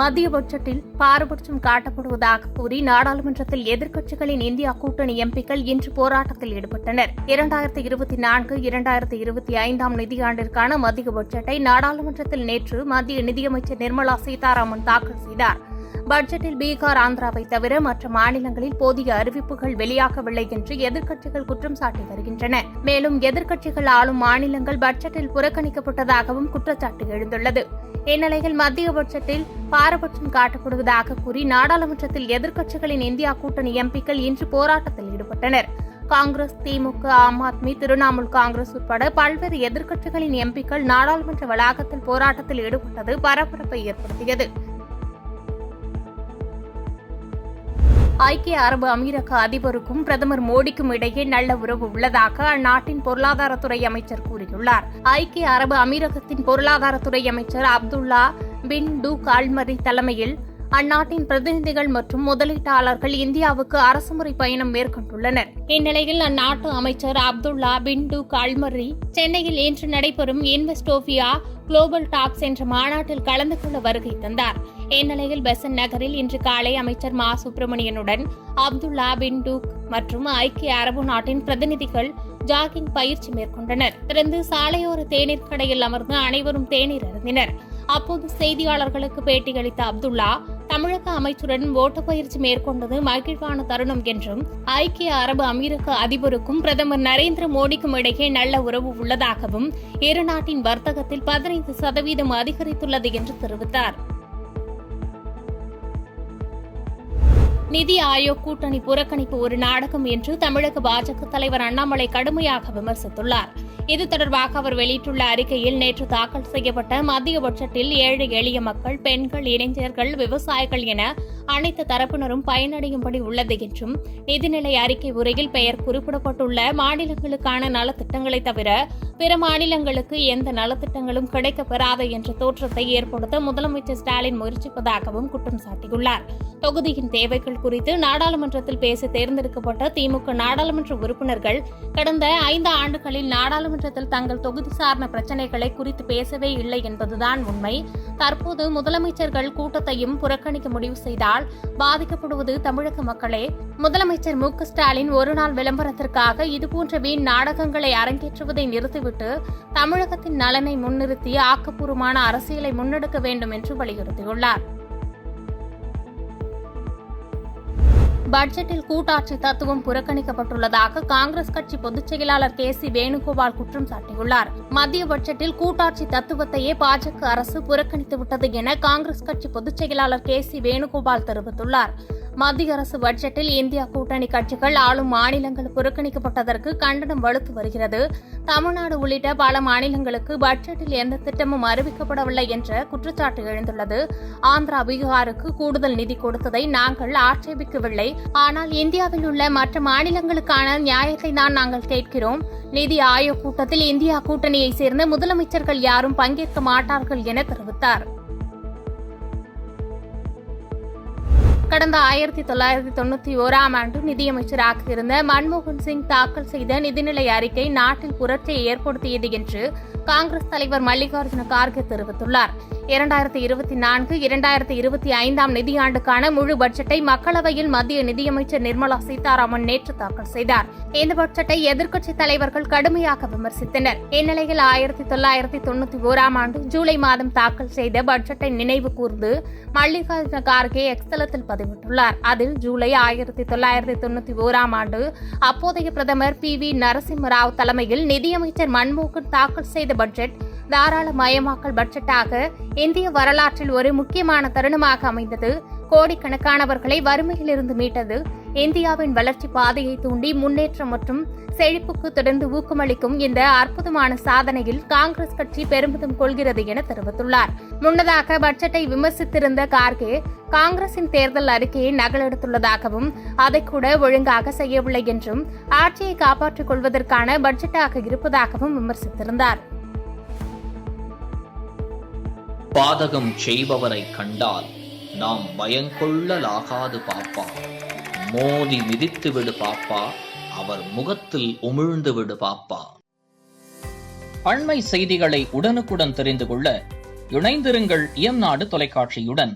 மத்திய பட்ஜெட்டில் பாரபட்சம் காட்டப்படுவதாக கூறி நாடாளுமன்றத்தில் எதிர்க்கட்சிகளின் இந்தியா கூட்டணி எம்பிக்கள் இன்று போராட்டத்தில் ஈடுபட்டனர். 2024-2025 நிதியாண்டிற்கான மத்திய பட்ஜெட்டை நாடாளுமன்றத்தில் நேற்று மத்திய நிதியமைச்சர் நிர்மலா சீதாராமன் தாக்கல் செய்தார். பட்ஜெட்டில் பீகார், ஆந்திராவை தவிர மற்ற மாநிலங்களில் போதிய அறிவிப்புகள் வெளியாகவில்லை என்று எதிர்க்கட்சிகள் குற்றம் சாட்டி வருகின்றன. மேலும் எதிர்க்கட்சிகள் ஆளும் மாநிலங்கள் பட்ஜெட்டில் புறக்கணிக்கப்பட்டதாகவும் குற்றச்சாட்டு எழுந்துள்ளது. இந்நிலையில் மத்திய பட்ஜெட்டில் பாரபட்சம் காட்டப்படுவதாக கூறி நாடாளுமன்றத்தில் எதிர்க்கட்சிகளின் இந்தியா கூட்டணி எம்பிக்கள் இன்று போராட்டத்தில் ஈடுபட்டனர். காங்கிரஸ், திமுக, ஆம் ஆத்மி, திரிணாமுல் காங்கிரஸ் உட்பட பல்வேறு எதிர்க்கட்சிகளின் எம்பிக்கள் நாடாளுமன்ற வளாகத்தில் போராட்டத்தில் ஈடுபட்டது பரபரப்பை ஏற்படுத்தியது. ஐக்கிய அரபு அமீரக அதிபருக்கும் பிரதமர் மோடிக்கும் இடையே நல்ல உறவு உள்ளதாக அந்நாட்டின் பொருளாதாரத்துறை அமைச்சர் கூறியுள்ளார். ஐக்கிய அரபு அமீரகத்தின் பொருளாதாரத்துறை அமைச்சர் அப்துல்லா பின் டூக் அல்-மரி தலைமையில் அந்நாட்டின் பிரதிநிதிகள் மற்றும் முதலீட்டாளர்கள் இந்தியாவுக்கு அரசுமுறை பயணம் மேற்கொண்டுள்ளனர். இந்நிலையில் அந்நாட்டு அமைச்சர் அப்துல்லா பின் டூக் அல்-மரி சென்னையில் இன்று நடைபெறும் இன்வெஸ்டோபியா குளோபல் டாக்ஸ் என்ற மாநாட்டில் கலந்து கொள்ள வருகை தந்தார். இந்நிலையில் பெசன்ட் நகரில் இன்று காலை அமைச்சர் மா சுப்பிரமணியனுடன் அப்துல்லா பின் டூக் மற்றும் ஐக்கிய அரபு நாட்டின் பிரதிநிதிகள் ஜாகிங் பயிற்சி மேற்கொண்டனர். தொடர்ந்து சாலையோர தேநீர் கடையில் அமர்ந்து அனைவரும் தேநீர் அருந்தினர். அப்போது செய்தியாளர்களுக்கு பேட்டியளித்த அப்துல்லா, தமிழக அமைச்சருடன் ஓட்டப்பயிற்சி மேற்கொண்டது மகிழ்வான தருணம் என்றும் ஐக்கிய அரபு அமீரக அதிபருக்கும் பிரதமர் நரேந்திர மோடிக்கும் இடையே நல்ல உறவு உள்ளதாகவும் இரு நாட்டின் வர்த்தகத்தில் 15% அதிகரித்துள்ளது என்று தெரிவித்தார். நிதி ஆயோக் கூட்டணி புறக்கணிப்பு ஒரு நாடகம் என்று தமிழக பாஜக தலைவர் அண்ணாமலை கடுமையாக விமர்சித்துள்ளார். இது தொடர்பாக அவர் வெளியிட்டுள்ள அறிக்கையில், நேற்று தாக்கல் செய்யப்பட்ட மத்திய பட்ஜெட்டில் ஏழை எளிய மக்கள், பெண்கள், இளைஞர்கள், விவசாயிகள் என அனைத்து தரப்பினரும் பயனடையும்படி உள்ளது என்றும், நிதிநிலை அறிக்கை உரையில் பெயர் குறிப்பிடப்பட்டுள்ள மாநிலங்களுக்கான நலத்திட்டங்களை தவிர பிற மாநிலங்களுக்கு எந்த நலத்திட்டங்களும் கிடைக்கப்பெறாது என்ற தோற்றத்தை ஏற்படுத்த முதலமைச்சர் ஸ்டாலின் முயற்சிப்பதாகவும் குற்றம் சாட்டியுள்ளார். தொகுதியின் தேவைகள் குறித்து நாடாளுமன்றத்தில் பேச தேர்ந்தெடுக்கப்பட்ட திமுக நாடாளுமன்ற உறுப்பினர்கள் கடந்த 5 ஆண்டுகளில் நாடாளுமன்றத்தில் தங்கள் தொகுதி சார்ந்த பிரச்சினைகளை குறித்து பேசவே இல்லை என்பதுதான் உண்மை. தற்போது முதலமைச்சர்கள் கூட்டத்தையும் புறக்கணிக்க முடிவு செய்தால் பாதிக்கப்படுவது தமிழக மக்களே. முதலமைச்சர் மு.க. ஸ்டாலின் ஒருநாள் விளம்பரத்திற்காக இதுபோன்ற வீண் நாடகங்களை அரங்கேற்றுவதை நிறுத்திவிட்டு தமிழகத்தின் நலனை முன்னிறுத்தி ஆக்கப்பூர்வமான அரசியலை முன்னெடுக்க வேண்டும் என்று வலியுறுத்தியுள்ளார். பட்ஜெட்டில் கூட்டாட்சி தத்துவம் புறக்கணிக்கப்பட்டுள்ளதாக காங்கிரஸ் கட்சி பொதுச் செயலாளர் கே.சி. வேணுகோபால் குற்றம் சாட்டியுள்ளார். மத்திய பட்ஜெட்டில் கூட்டாட்சி தத்துவத்தையே பாஜக அரசு புறக்கணித்துவிட்டது என காங்கிரஸ் கட்சி பொதுச் செயலாளர் கே.சி. வேணுகோபால் தெரிவித்துள்ளார். மத்திய அரசு பட்ஜெட்டில் இந்தியா கூட்டணி கட்சிகள் ஆளும் மாநிலங்கள் புறக்கணிக்கப்பட்டதற்கு கண்டனம் வலுத்து வருகிறது. தமிழ்நாடு உள்ளிட்ட பல மாநிலங்களுக்கு பட்ஜெட்டில் எந்த திட்டமும் அறிவிக்கப்படவில்லை என்ற குற்றச்சாட்டு எழுந்துள்ளது. ஆந்திரா, பீகாருக்கு கூடுதல் நிதி கொடுத்ததை நாங்கள் ஆட்சேபிக்கவில்லை. ஆனால் இந்தியாவில் உள்ள மற்ற மாநிலங்களுக்கான நியாயத்தை தான் நாங்கள் கேட்கிறோம். நிதி ஆயோக் கூட்டத்தில் இந்தியா கூட்டணியை சேர்ந்த முதலமைச்சர்கள் யாரும் பங்கேற்க மாட்டார்கள் என தெரிவித்தார். கடந்த 1991 ஆண்டு நிதியமைச்சராக இருந்த மன்மோகன் சிங் தாக்கல் செய்த நிதிநிலை அறிக்கை நாட்டில் புரட்சியை ஏற்படுத்தியது என்று காங்கிரஸ் தலைவர் மல்லிகார்ஜுன கார்கே தெரிவித்துள்ளார். 2024-2025 நிதியாண்டுக்கான முழு பட்ஜெட்டை மக்களவையில் மத்திய நிதியமைச்சர் நிர்மலா சீதாராமன் நேற்று தாக்கல் செய்தார். இந்த பட்ஜெட்டை எதிர்க்கட்சித் தலைவர்கள் கடுமையாக விமர்சித்தனர். இந்நிலையில் 1991 ஆண்டு ஜூலை மாதம் தாக்கல் செய்த பட்ஜெட்டை நினைவு கூர்ந்து மல்லிகார்ஜுன கார்கே எக்ஸ் தளத்தில் பதிவிட்டுள்ளார். அதில் ஜூலை 1991 ஆண்டு அப்போதைய பிரதமர் பி.வி. நரசிம்மராவ் தலைமையில் நிதியமைச்சர் மன்மோகன் தாக்கல் செய்த பட்ஜெட் தாராளமயமாக்கல் பட்ஜெட்டாக இந்திய வரலாற்றில் ஒரு முக்கியமான தருணமாக அமைந்தது. கோடிக்கணக்கானவர்களை வறுமையிலிருந்து மீட்டது. இந்தியாவின் வளர்ச்சி பாதையை தூண்டி முன்னேற்றம் மற்றும் செழிப்புக்கு தொடர்ந்து ஊக்கமளிக்கும் இந்த அற்புதமான சாதனையில் காங்கிரஸ் கட்சி பெருமிதம் கொள்கிறது என தெரிவித்துள்ளார். முன்னதாக பட்ஜெட்டை விமர்சித்திருந்த கார்கே, காங்கிரசின் தேர்தல் அறிக்கையை நகலெடுத்துள்ளதாகவும் அதை கூட ஒழுங்காக செய்யவில்லை என்றும் ஆட்சியை காப்பாற்றிக் கொள்வதற்கான பட்ஜெட்டாக இருப்பதாகவும் விமர்சித்திருந்தார். பாதகம் செய்பவரை கண்டால் நாம் பயங்கொள்ளலாகாது பாப்பா, மோதி மிதித்து விடு பாப்பா, அவர் முகத்தில் உமிழ்ந்து விடு பாப்பா. அண்மை செய்திகளை உடனுக்குடன் தெரிந்து கொள்ள இணைந்திருங்கள் இயம்நாடு தொலைக்காட்சியுடன்.